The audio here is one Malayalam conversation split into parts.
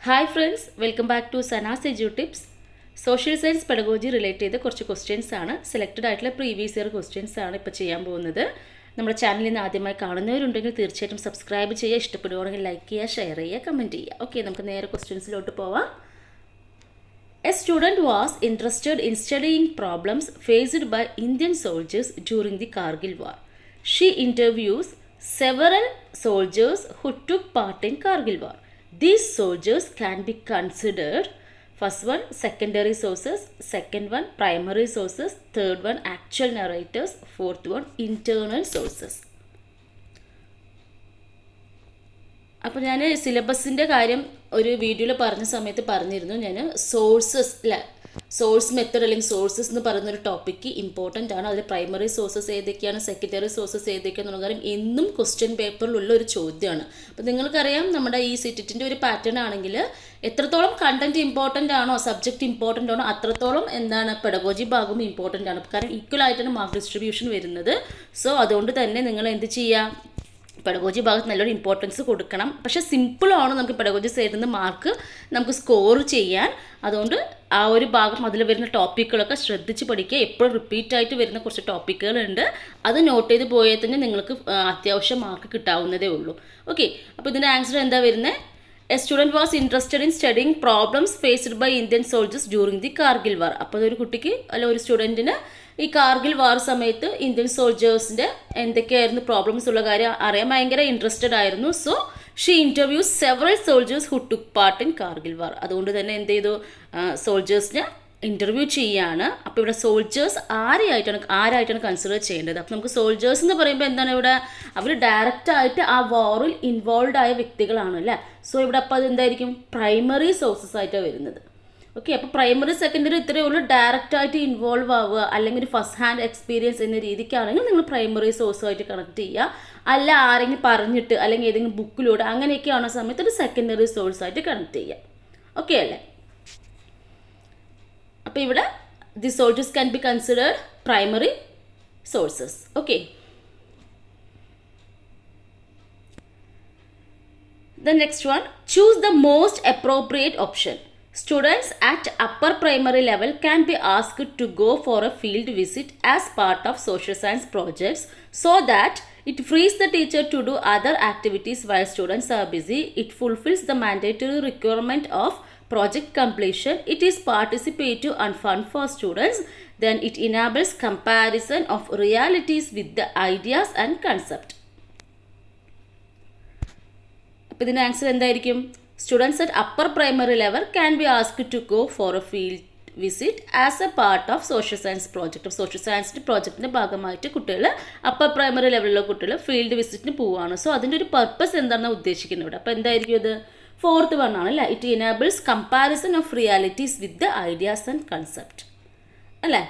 Hi friends, welcome back to Sana's edu tips. Social science pedagogy relate ചെയ്ത കുറച്ച് ക്വസ്റ്റ്യൻസ് ആണ്, സെലക്റ്റഡ് ആയിട്ടുള്ള പ്രീവിയസ് ഇയർ ക്വസ്റ്റ്യൻസ് ആണ് ഇപ്പോൾ ചെയ്യാൻ പോകുന്നത്. നമ്മുടെ ചാനലിൽ നിന്ന് ആദ്യമായി കാണുന്നവരുണ്ടെങ്കിൽ തീർച്ചയായിട്ടും സബ്സ്ക്രൈബ് ചെയ്യുക, ഇഷ്ടപ്പെടുകയാണെങ്കിൽ ലൈക്ക് ചെയ്യുക, ഷെയർ ചെയ്യുക, കമൻറ്റ് ചെയ്യുക. ഓക്കെ, നമുക്ക് നേരെ ക്വസ്റ്റ്യൻസിലോട്ട് പോവാം. A student was interested in studying problems faced by Indian soldiers during the Kargil war. She interviews several soldiers who took part in Kargil war. These soldiers can be considered: first one, secondary sources; second one, primary sources; third one, actual narrators; fourth one, internal sources. അപ്പോൾ ഞാൻ സിലബസിൻ്റെ കാര്യം ഒരു വീഡിയോയിൽ പറഞ്ഞ സമയത്ത് പറഞ്ഞിരുന്നു. ഞാൻ സോഴ്സ് മെത്തഡ് അല്ലെങ്കിൽ സോഴ്സസ് എന്ന് പറയുന്നൊരു ടോപ്പിക്ക് ഇമ്പോർട്ടൻ്റ് ആണ്. അതിൽ പ്രൈമറി സോഴ്സസ് ഏതൊക്കെയാണ്, സെക്കൻഡറി സോഴ്സസ് ഏതൊക്കെയാണെന്നുള്ള കാര്യം എന്നും ക്വസ്റ്റ്യൻ പേപ്പറിലുള്ള ഒരു ചോദ്യമാണ്. അപ്പോൾ നിങ്ങൾക്കറിയാം, നമ്മുടെ ഈ സിറ്റിൻ്റെ ഒരു പാറ്റേൺ ആണെങ്കിൽ എത്രത്തോളം കണ്ടന്റ് ഇമ്പോർട്ടൻ്റ് ആണോ, സബ്ജക്റ്റ് ഇമ്പോർട്ടൻ്റ് ആണോ, അത്രത്തോളം പെഡഗോജി ഭാഗവും ഇമ്പോർട്ടൻ്റ് ആണ്. കാരണം ഈക്വൽ ആയിട്ടാണ് മാർക്ക് ഡിസ്ട്രിബ്യൂഷൻ വരുന്നത്. സോ അതുകൊണ്ട് തന്നെ നിങ്ങൾ എന്ത് ചെയ്യുക, പെഡഗോജി ഭാഗത്ത് നല്ലൊരു ഇമ്പോർട്ടൻസ് കൊടുക്കണം. പക്ഷേ സിമ്പിളാണ് നമുക്ക് പെഡഗോജി സൈഡിൽ നിന്ന് മാർക്ക് നമുക്ക് സ്കോർ ചെയ്യാൻ. അതുകൊണ്ട് ആ ഒരു ഭാഗം അതിൽ വരുന്ന ടോപ്പിക്കുകളൊക്കെ ശ്രദ്ധിച്ച് പഠിക്കുക. എപ്പോഴും റിപ്പീറ്റായിട്ട് വരുന്ന കുറച്ച് ടോപ്പിക്കുകളുണ്ട്, അത് നോട്ട് ചെയ്ത് പോയാൽ തന്നെ നിങ്ങൾക്ക് അത്യാവശ്യം മാർക്ക് കിട്ടാവുന്നതേ ഉള്ളൂ. ഓക്കെ, അപ്പോൾ ഇതിൻ്റെ ആൻസർ എന്താ വരുന്നത്? A student was interested in studying problems faced by Indian soldiers during the Kargil war. അപ്പോൾ അതൊരു കുട്ടിക്ക് ഒരു സ്റ്റുഡൻറ്റിന് ഈ കാർഗിൽ വാർ സമയത്ത് ഇന്ത്യൻ സോൾജേഴ്സിൻ്റെ എന്തൊക്കെയായിരുന്നു പ്രോബ്ലംസ് ഉള്ള കാര്യം അറിയാൻ ഭയങ്കര ഇൻട്രസ്റ്റഡ് ആയിരുന്നു. So she interviews several soldiers who took part in Kargil war. അതുകൊണ്ട് തന്നെ എന്ത് ചെയ്തു, സോൾജേഴ്സിനെ ഇൻ്റർവ്യൂ ചെയ്യുകയാണ്. അപ്പോൾ ഇവിടെ സോൾജേഴ്സ് ആരായിട്ടാണ് കൺസിഡർ ചെയ്യേണ്ടത്? അപ്പോൾ നമുക്ക് സോൾജേഴ്സ് എന്ന് പറയുമ്പോൾ എന്താണ്, ഇവിടെ അവർ ഡയറക്റ്റായിട്ട് ആ വാറിൽ ഇൻവോൾവ് ആയ വ്യക്തികളാണ് അല്ലേ. സോ ഇവിടെ അപ്പോൾ അതെന്തായിരിക്കും, പ്രൈമറി സോഴ്സസ് ആയിട്ടാണ് വരുന്നത്. ഓക്കെ, അപ്പോൾ പ്രൈമറി സെക്കൻഡറി ഇത്രയേ ഉള്ളൂ. ഡയറക്റ്റായിട്ട് ഇൻവോൾവ് ആവുക അല്ലെങ്കിൽ ഒരു ഫസ്റ്റ് ഹാൻഡ് എക്സ്പീരിയൻസ് എന്ന രീതിക്കാണെങ്കിൽ നിങ്ങൾ പ്രൈമറി സോഴ്സുമായിട്ട് കണക്ട് ചെയ്യുക. അല്ല ആരെങ്കിലും പറഞ്ഞിട്ട് അല്ലെങ്കിൽ ഏതെങ്കിലും ബുക്കിലൂടെ അങ്ങനെയൊക്കെയാണോ സമയത്ത് ഒരു സെക്കൻഡറി സോഴ്സായിട്ട് കണക്ട് ചെയ്യുക. ഓക്കെ അല്ലേ? അപ്പോൾ ഇവിടെ the soldiers can be considered primary sources. Okay, the next one, choose the most appropriate option. Students at upper primary level can be asked to go for a field visit as part of social science projects so that it frees the teacher to do other activities while students are busy. It fulfills the mandatory requirement of project completion. It is participative and fun for students. Then it enables comparison of realities with the ideas and concept. അപ്പോൾ ഇതിൻ്റെ ആൻസർ എന്തായിരിക്കും? Students at upper primary level can be asked to go for a field visit as a part of social science project. Social സയൻസിൻ്റെ പ്രോജക്റ്റിൻ്റെ ഭാഗമായിട്ട് കുട്ടികൾ അപ്പർ പ്രൈമറി ലെവലിലുള്ള കുട്ടികൾ ഫീൽഡ് വിസിറ്റിന് പോവുകയാണ്. സോ അതിൻ്റെ ഒരു പർപ്പസ് എന്താണെന്ന് ഉദ്ദേശിക്കുന്നത് ഇവിടെ. അപ്പോൾ എന്തായിരിക്കും ഇത്? ഫോർത്ത് വൺ ആണല്ലേ. It enables comparison of realities with the ideas and concept അല്ലേ.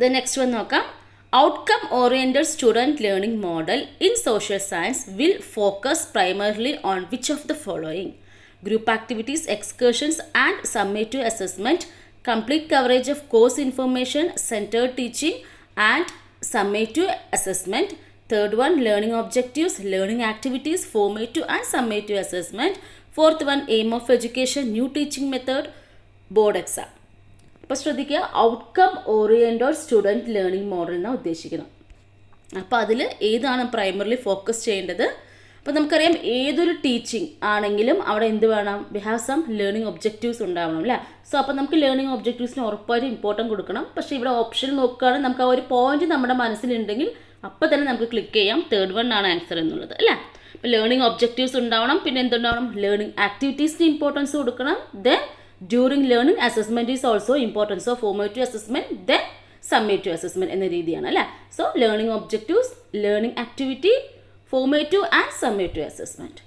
ദ നെക്സ്റ്റ് വൺ നോക്കാം. Outcome-oriented student learning model in social science will focus primarily on which of the following? Group activities, excursions and summative assessment, complete coverage of course information, centered teaching and summative assessment. Third one, learning objectives, learning activities, formative and summative assessment. Fourth one, aim of education, new teaching method, board exam. അപ്പോൾ ശ്രദ്ധിക്കുക, outcome oriented student learning model എന്നാണ് ഉദ്ദേശിക്കുന്നത്. അപ്പോൾ അതിൽ ഏതാണ് പ്രൈമറിലി ഫോക്കസ് ചെയ്യേണ്ടത്? അപ്പോൾ നമുക്കറിയാം, ഏതൊരു ടീച്ചിങ് ആണെങ്കിലും അവിടെ എന്ത് വേണം? We have some learning objectives ഉണ്ടാവണം അല്ലേ. സോ അപ്പോൾ നമുക്ക് ലേണിംഗ് ഒബ്ജക്റ്റീവ്സിന് ഉറപ്പായിട്ടും ഇമ്പോർട്ടൻറ്റ് കൊടുക്കണം. പക്ഷേ ഇവിടെ ഓപ്ഷൻ നോക്കുകയാണെങ്കിൽ നമുക്ക് ആ ഒരു പോയിന്റ് നമ്മുടെ മനസ്സിലുണ്ടെങ്കിൽ അപ്പോൾ തന്നെ നമുക്ക് ക്ലിക്ക് ചെയ്യാം. തേർഡ് വൺ ആണ് ആൻസർ എന്നുള്ളത് അല്ലേ. അപ്പോൾ ലേണിംഗ് ഒബ്ജക്റ്റീവ്സ് ഉണ്ടാവണം, പിന്നെ എന്തുണ്ടാവണം? ലേണിംഗ് ആക്ടിവിറ്റീസിന് ഇമ്പോർട്ടൻസ് കൊടുക്കണം. Then during learning assessment is also important. So formative assessment, then summative assessment എന്ന രീതിയാണ് അല്ലേ. So learning objectives, learning activity, formative and summative assessment.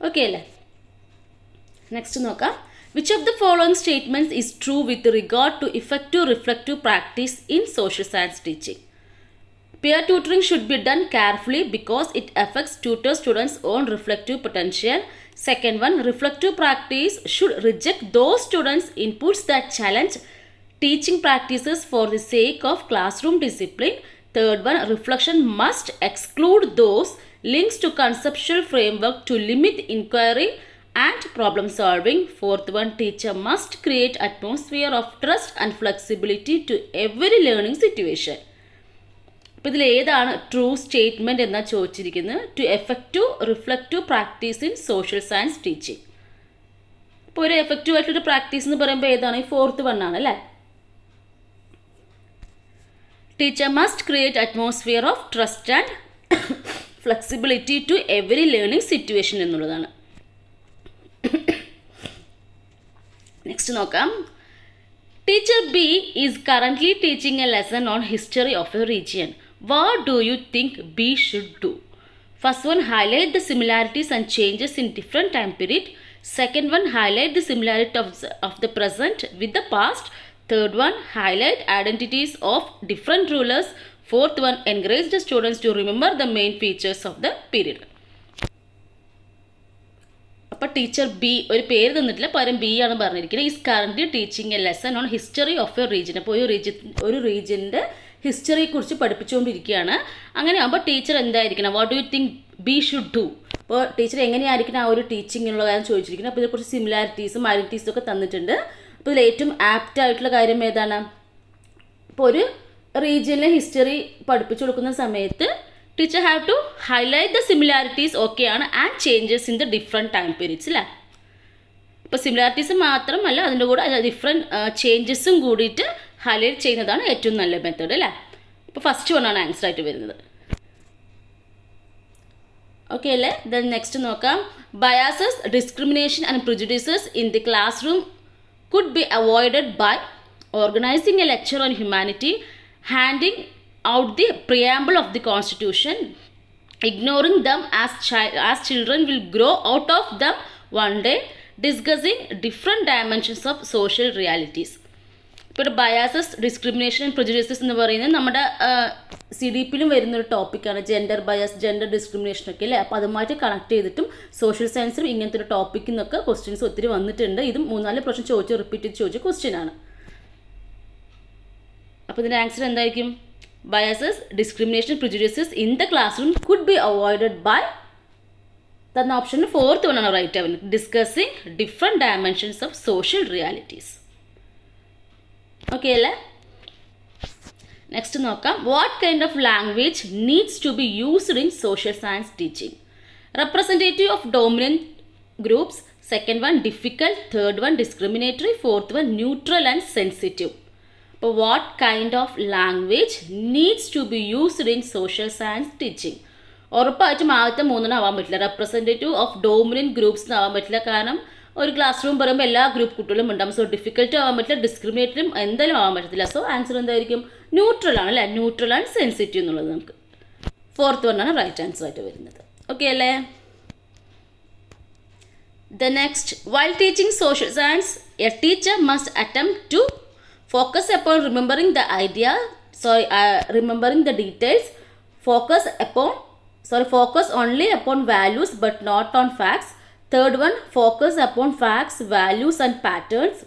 Okay അല്ലേ. നെക്സ്റ്റ് നോക്കാം. Which of the following statements is true with regard to effective reflective practice in social science teaching? Peer tutoring should be done carefully because it affects tutor students' own reflective potential. Second one, reflective practice should reject those students' inputs that challenge teaching practices for the sake of classroom discipline. Third one, reflection must exclude those links to conceptual framework to limit inquiry and problem solving. Fourth one, teacher must create atmosphere of trust and flexibility to every learning situation. അപ്പോൾ ഇതിൽ ഏതാണ് ട്രൂ സ്റ്റേറ്റ്മെൻറ്റ് എന്നാണ് ചോദിച്ചിരിക്കുന്നത്? To effective reflective practice in social science teaching. ഇപ്പോൾ ഒരു എഫക്റ്റീവ് ആയിട്ടൊരു പ്രാക്ടീസ് എന്ന് പറയുമ്പോൾ ഏതാണ്? ഈ ഫോർത്ത് വൺ ആണ് അല്ലേ? Teacher must create atmosphere of trust and flexibility to every learning situation എന്നുള്ളതാണ്. നെക്സ്റ്റ് നോക്കാം. Teacher B is currently teaching a lesson on history of a region. What do you think B should do? First one, highlight the similarities and changes in different time period. Second one, highlight the similarity of the present with the past. Third one, highlight identities of different rulers. Fourth one, encourage the students to remember the main features of the period. അപ്പോൾ ടീച്ചർ ബി ഒരു പേര് തന്നിട്ടില്ല, പകരം ബി ആണ് പറഞ്ഞിരിക്കുന്നത്. Is current teaching a lesson on history of a region. അപ്പോൾ ഒരു റീജിയൻ്റെ ഹിസ്റ്ററിയെക്കുറിച്ച് പഠിപ്പിച്ചുകൊണ്ടിരിക്കുകയാണ്. അങ്ങനെ ആകുമ്പോൾ ടീച്ചർ എന്തായിരിക്കണം? What do you think B should do? അപ്പോൾ ടീച്ചർ എങ്ങനെയായിരിക്കണം ആ ഒരു ടീച്ചിങ് എന്നുള്ള കാര്യം ചോദിച്ചിരിക്കുന്നത്. അപ്പോൾ ഇതിനെക്കുറിച്ച് സിമിലാരിറ്റീസും ഐഡൻറ്റിറ്റീസും ഒക്കെ തന്നിട്ടുണ്ട്. അപ്പോൾ ഇതിൽ ഏറ്റവും ആപ്റ്റ് ആയിട്ടുള്ള കാര്യം ഏതാണ്? ഇപ്പോൾ ഒരു റീജിയനിലെ ഹിസ്റ്ററി പഠിപ്പിച്ചു കൊടുക്കുന്ന സമയത്ത് teacher have to highlight the similarities ഓക്കെയാണ് and changes in the different time periods അല്ലേ? ഇപ്പോൾ സിമിലാരിറ്റീസ് മാത്രമല്ല, അതിൻ്റെ കൂടെ ഡിഫറെൻറ്റ് ചേഞ്ചസും കൂടിയിട്ട് ഹൈലൈറ്റ് ചെയ്യുന്നതാണ് ഏറ്റവും നല്ല മെത്തേഡ് അല്ലേ? ഇപ്പോൾ ഫസ്റ്റ് വണ്ണാണ് ആൻസർ ആയിട്ട് വരുന്നത്. ഓക്കെ അല്ലേ? ദെൻ നെക്സ്റ്റ് നോക്കാം. Biases, discrimination and prejudices in the classroom could be avoided by organising a lecture on humanity, handing out the preamble of the constitution, ignoring them as children will grow out of them one day, discussing different dimensions of social realities. ഇപ്പോൾ ബയാസസ്, ഡിസ്ക്രിമിനേഷൻ ആൻഡ് പ്രിജുഡീസസ് എന്ന് പറയുന്നത് നമ്മുടെ CDPയിലും വരുന്നൊരു ടോപ്പിക്കാണ്. ജെൻഡർ ബയസ്, ജെൻഡർ ഡിസ്ക്രിമിനേഷൻ ഒക്കെ അല്ലേ? അപ്പോൾ അതുമായിട്ട് കണക്ട് ചെയ്തിട്ടും സോഷ്യൽ സയൻസിലും ഇങ്ങനത്തെ ഒരു ടോപ്പിക്കിൽ നിന്നൊക്കെ ക്വസ്റ്റ്യൻസ് ഒത്തിരി വന്നിട്ടുണ്ട്. ഇതും 3-4 പ്രാവശ്യം റിപ്പീറ്റ് ചെയ്ത് ചോദിച്ച ക്വസ്റ്റ്യൻ ആണ്. അപ്പോൾ ഇതിൻ്റെ ആൻസർ എന്തായിരിക്കും? Biases, discrimination, prejudices in the classroom could be avoided by the option fourth one ആണ് റൈറ്റ് ആവുന്നത്. Discussing different dimensions of social realities. Okay അല്ലേ? നെക്സ്റ്റ് നോക്കാം. What kind of language needs to be used in social science teaching? Representative of dominant groups. Second one difficult. Third one discriminatory. Fourth one neutral and sensitive. അപ്പോൾ what kind of language needs to be used in social science teaching? ഉറപ്പായിട്ടും ആദ്യത്തെ 3 ആവാൻ പറ്റില്ല. റെപ്രസെൻറ്റേറ്റീവ് ഓഫ് ഡോമിനൻറ്റ് ഗ്രൂപ്പ്സ് ആവാൻ പറ്റില്ല. കാരണം ഒരു ക്ലാസ് റൂം പറയുമ്പോൾ എല്ലാ ഗ്രൂപ്പ് കുട്ടികളും ഉണ്ടാകും. സോ ഡിഫിക്കൽട്ടും ആവാൻ പറ്റില്ല, ഡിസ്ക്രിമിനേറ്ററും എന്തായാലും ആവാൻ പറ്റത്തില്ല. സോ ആൻസർ എന്തായിരിക്കും? ന്യൂട്രൽ ആണ് അല്ലേ? ന്യൂട്രൽ ആൻഡ് സെൻസിറ്റീവ് എന്നുള്ളത് നമുക്ക് ഫോർത്ത് വണ്ണാണ് റൈറ്റ് ആൻസർ ആയിട്ട് വരുന്നത്. ഓക്കെ അല്ലേ? The next, while teaching social science a teacher must attempt to focus upon remembering the details. Focus only upon values but not on facts. Third one, focus upon facts, values and patterns.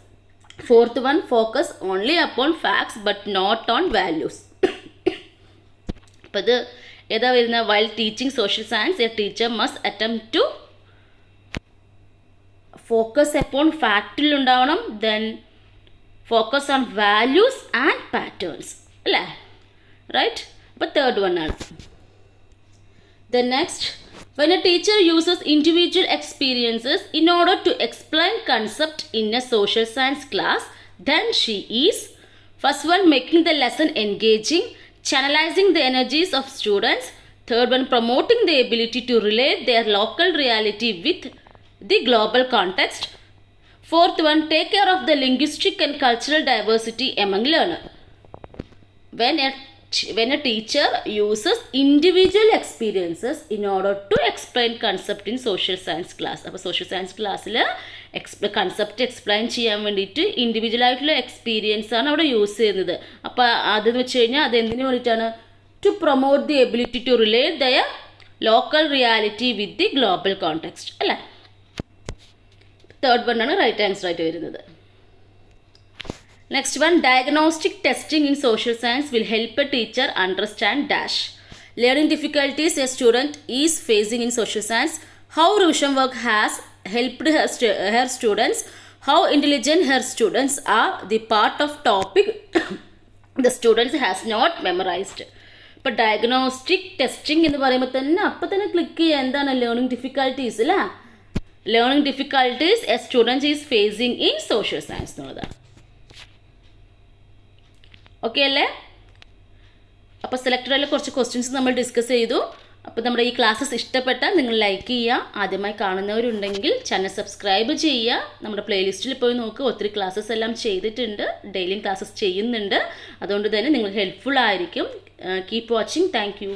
Fourth one, focus only upon facts but not on values. അപ്പോൾ ഇത് ഏതാ വരുന്നത്? while teaching social science a teacher must attempt to focus upon factil ഉണ്ടാവണം, then focus on values and patterns അല്ലേ? റൈറ്റ്. അപ്പോൾ തേർഡ് വൺ ആണ്. The next, when a teacher uses individual experiences in order to explain concept in a social science class, then she is first one, making the lesson engaging, channelizing the energies of students. Third one, promoting the ability to relate their local reality with the global context. Fourth one, take care of the linguistic and cultural diversity among learners. When a teacher uses individual experiences in order to explain concept in social science class. അപ്പോൾ സോഷ്യൽ സയൻസ് ക്ലാസ്സിൽ കൺസെപ്റ്റ് എക്സ്പ്ലെയിൻ ചെയ്യാൻ വേണ്ടിയിട്ട് ഇൻഡിവിജ്വൽ ആയിട്ടുള്ള എക്സ്പീരിയൻസ് ആണ് അവിടെ യൂസ് ചെയ്യുന്നത്. അപ്പോൾ അതെന്ന് വെച്ച് കഴിഞ്ഞാൽ അത് എന്തിനു വേണ്ടിയിട്ടാണ്? To promote the ability to relate their local reality with the global context അല്ലേ? തേർഡ് വൺ ആണ് റൈറ്റ് ആൻസർ ആയിട്ട് വരുന്നത്. Next one, diagnostic testing in social science will help a teacher understand dash. learning difficulties a student is facing in social science, how revision work has helped her students, how intelligent her students are, the part of topic the students has not memorized. ഇപ്പോൾ ഡയഗ്നോസ്റ്റിക് ടെസ്റ്റിംഗ് എന്ന് പറയുമ്പോൾ തന്നെ അപ്പം തന്നെ ക്ലിക്ക് ചെയ്യുക എന്താണ് ലേണിംഗ് ഡിഫിക്കൽട്ടീസ് അല്ലേ, learning difficulties a student is facing in social science എന്നുള്ളതാണ്. ഓക്കെ അല്ലേ? അപ്പോൾ സെലക്ടറിൽ കുറച്ച് ക്വസ്റ്റ്യൻസ് നമ്മൾ ഡിസ്കസ് ചെയ്തു. അപ്പോൾ നമ്മുടെ ഈ ക്ലാസ്സസ് ഇഷ്ടപ്പെട്ടാൽ നിങ്ങൾ ലൈക്ക് ചെയ്യുക. ആദ്യമായി കാണുന്നവരുണ്ടെങ്കിൽ ചാനൽ സബ്സ്ക്രൈബ് ചെയ്യുക. നമ്മുടെ പ്ലേലിസ്റ്റിൽ പോയി നോക്കുക, ഒത്തിരി ക്ലാസ്സസ് എല്ലാം ചെയ്തിട്ടുണ്ട്, ഡെയിലി ക്ലാസ്സസ് ചെയ്യുന്നുണ്ട്. അതുകൊണ്ട് തന്നെ നിങ്ങൾക്ക് ഹെൽപ്ഫുൾ ആയിരിക്കും. Keep watching. Thank you.